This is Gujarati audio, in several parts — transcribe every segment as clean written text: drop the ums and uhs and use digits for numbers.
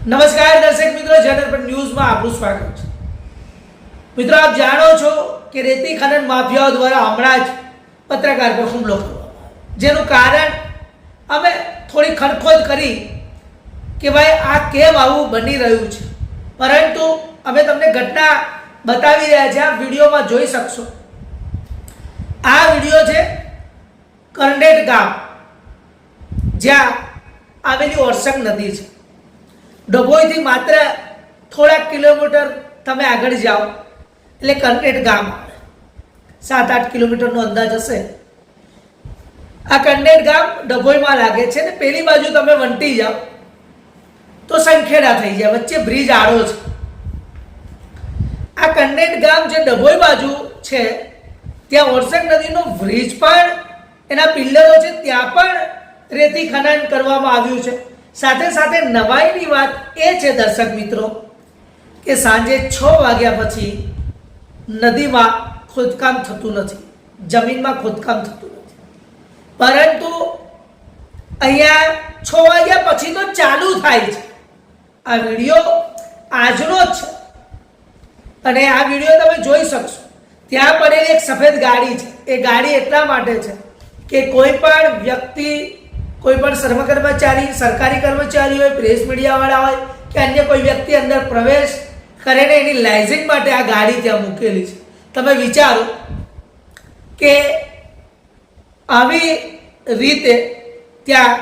નમસ્કાર દર્શક મિત્રો, ચેનલ પર ન્યૂઝમાં આપનું સ્વાગત છે। મિત્રો, આપ જાણો છો કે રેતી ખનન માફિયાઓ દ્વારા હમણાં જ પત્રકાર પર હુમલો કરવામાં આવ્યો, જેનું કારણ અમે થોડી ખડખોદ કરી કે ભાઈ આ કેમ આવું બની રહ્યું છે, પરંતુ અમે તમને ઘટના બતાવી રહ્યા છીએ। આ વિડીયોમાં જોઈ શકશો। આ વિડીયો છે કરંડેટ ગામ, જ્યાં આવેલી ઓરસંગ નદી છે। ડભોઈથી માત્ર થોડાક કિલોમીટર તમે આગળ જાઓ એટલે કરંડેટ ગામ આવે, 7-8 કિલોમીટરનો અંદાજ હશે। આ કરંડેટ ગામ ડભોઈમાં લાગે છે ને પેલી બાજુ તમે વંટી જાઓ તો સંખેડા થઈ જાય, વચ્ચે બ્રિજ આડો છે। આ કરંડેટ ગામ જે ડભોઈ બાજુ છે ત્યાં ઓરસંગ નદીનો બ્રિજ પણ, એના પિલ્લરો છે, ત્યાં પણ રેતી ખનન કરવામાં આવ્યું છે। સાથે સાથે નવાઈની વાત એ છે દર્શક મિત્રો કે સાંજે 6 વાગ્યા પછી નદીમાં ખોદકામ થતું નથી, જમીનમાં ખોદકામ થતું નથી, પરંતુ અહીંયા 6 વાગ્યા પછી તો ચાલુ થાય છે। આ વિડીયો આજનો જ છે અને આ વિડીયો તમે જોઈ શકશો। ત્યાં પડેલી એક સફેદ ગાડી છે, એ ગાડી એટલા માટે છે કે કોઈ પણ વ્યક્તિ, કોઈ પણ કર્મચારી, સરકારી કર્મચારી હોય, પ્રેસ મીડિયાવાળા હોય કે અન્ય કોઈ વ્યક્તિ અંદર પ્રવેશ કરે ને એની લાઇઝિંગ માટે આ ગાડી ત્યાં મૂકેલી છે। તમે વિચારો કે આવી રીતે ત્યાં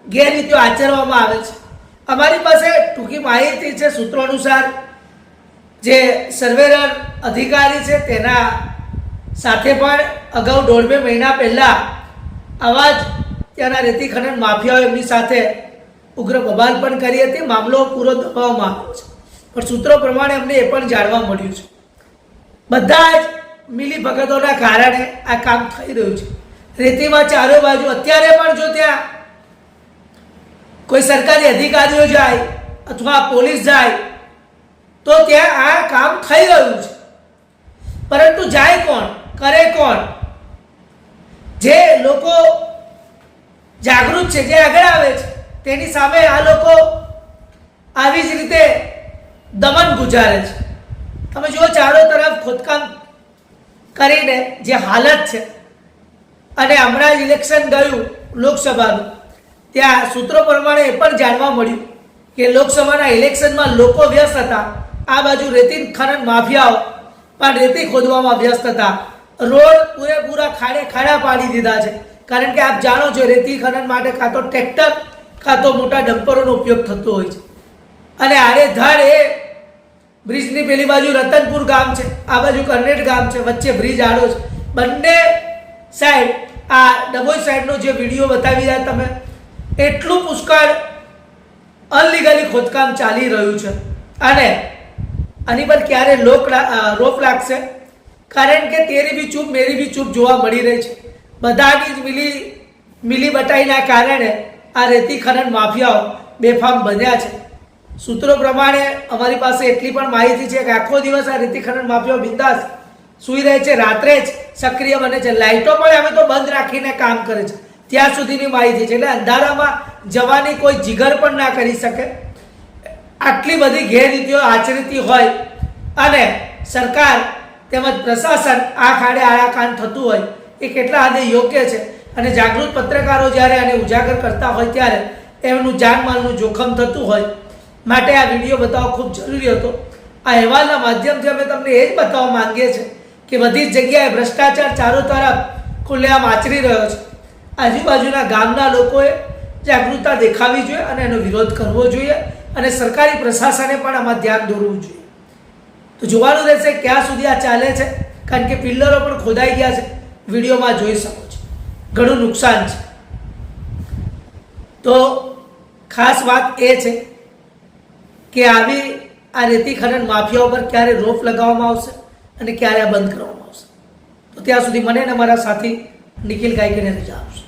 ગેરરીતિઓ આચરવામાં આવે છે। અમારી પાસે ટૂંકી માહિતી છે, સૂત્રો અનુસાર જે સર્વેયર અધિકારી છે તેના સાથે પણ અગાઉ 1.5-2 મહિના પહેલા આવા જ ત્યાંના રેતી ખનન માફિયાઓ એમની સાથે ઉગ્ર બબાલ પણ કરી હતી। મામલો પૂરો દબાવવામાં આવ્યો છે, પણ સૂત્રો પ્રમાણે અમને એ પણ જાણવા મળ્યું છે બધા જ મિલીભગતોના કારણે આ કામ થઈ રહ્યું છે। રેતીમાં ચારે બાજુ અત્યારે પણ જો ત્યાં કોઈ સરકારી અધિકારીઓ જાય અથવા પોલીસ જાય તો ત્યાં આ કામ થઈ રહ્યું છે, પરંતુ જાય કોણ, કરે કોણ? જે લોકો જાગૃત છે, જે આગળ આવે છે, તેની સામે આ લોકો આવી જ રીતે દમન ગુજારે છે। તમે જુઓ ચારો તરફ ખોદકામ કરીને જે હાલત છે, અને હમણાં જ ઇલેક્શન ગયું લોકસભાનું, ત્યાં સૂત્રો પ્રમાણે એ પણ જાણવા મળ્યું કે લોકસભાના ઇલેક્શનમાં લોકો વ્યસ્ત હતા, આ બાજુ રેતી ખનન માફિયાઓ પણ રેતી ખોદવામાં વ્યસ્ત હતા। રોડ પૂરેપૂરા ખાડા પાડી દીધા છે, કારણ કે આપ જાણો છો રેતી ખનન માટે કાં તો ટ્રેક્ટર કાં તો મોટા ડમ્પરોનો ઉપયોગ થતો હોય છે, અને આડેધડ એ બ્રિજની પેલી બાજુ રતનપુર ગામ છે, આ બાજુ કરંડેટ ગામ છે, વચ્ચે બ્રિજ આડો છે। બંને સાઈડ આ ડભોઈ સાઈડનો જે વિડીયો બતાવી રહ્યા તમે, એટલું પુષ્કળ અનલીગલી ખોદકામ ચાલી રહ્યું છે, અને આની પર ક્યારે રોક લાગશે? કારણ કે તેરી બી ચૂપ મેરી બી ચૂપ જોવા મળી રહી છે। બધાની જ મિલી બટાઈના કારણે આ રેતી ખનન માફિયાઓ બેફામ બન્યા છે। સૂત્રો પ્રમાણે અમારી પાસે એટલી પણ માહિતી છે કે આખો દિવસ આ રેતી ખનન માફિયાઓ બિંદાસ સૂઈ રહે છે, રાત્રે જ સક્રિય બને છે, લાઇટો પણ અમે તો બંધ રાખીને કામ કરે છે, ત્યાં સુધીની માહિતી છે। એટલે અંધારામાં જવાની કોઈ જીગર પણ ના કરી શકે। આટલી બધી ગેરરીતિઓ આચરતી હોય અને સરકાર તેમજ પ્રશાસન આ ખાડે આળા કાન થતું હોય, એ કેટલા હદે યોગ્ય છે? અને જાગૃત પત્રકારો જ્યારે આને ઉજાગર કરતા હોય ત્યારે એમનું જાનમાલનું જોખમ થતું હોય, માટે આ વિડીયો બતાવવો ખૂબ જરૂરી હતો। આ અહેવાલના માધ્યમથી અમે તમને એ જ બતાવવા માંગીએ છીએ કે બધી જ જગ્યાએ ભ્રષ્ટાચાર ચારો તરફ ખુલ્લેઆમ આચરી રહ્યો છે। આજુબાજુના ગામના લોકોએ જાગૃતતા દેખાવી જોઈએ અને એનો વિરોધ કરવો જોઈએ, અને સરકારી પ્રશાસને પણ આમાં ધ્યાન દોરવું જોઈએ। તો જોવાનું રહેશે ક્યાં સુધી આ ચાલે છે, કારણ કે પિલ્લરો પણ ખોદાઈ ગયા છે, વિડીયોમાં જોઈ શકો છો, ઘણું નુકસાન છે। તો ખાસ વાત એ છે કે આવી આ રેતી ખનન માફિયાઓ પર ક્યારે રોક લગાવવામાં આવશે અને ક્યારે આ બંધ કરવામાં આવશે। તો ત્યાં સુધી મને અને મારા સાથી નિખિલ ગાયકને રજા આપશો।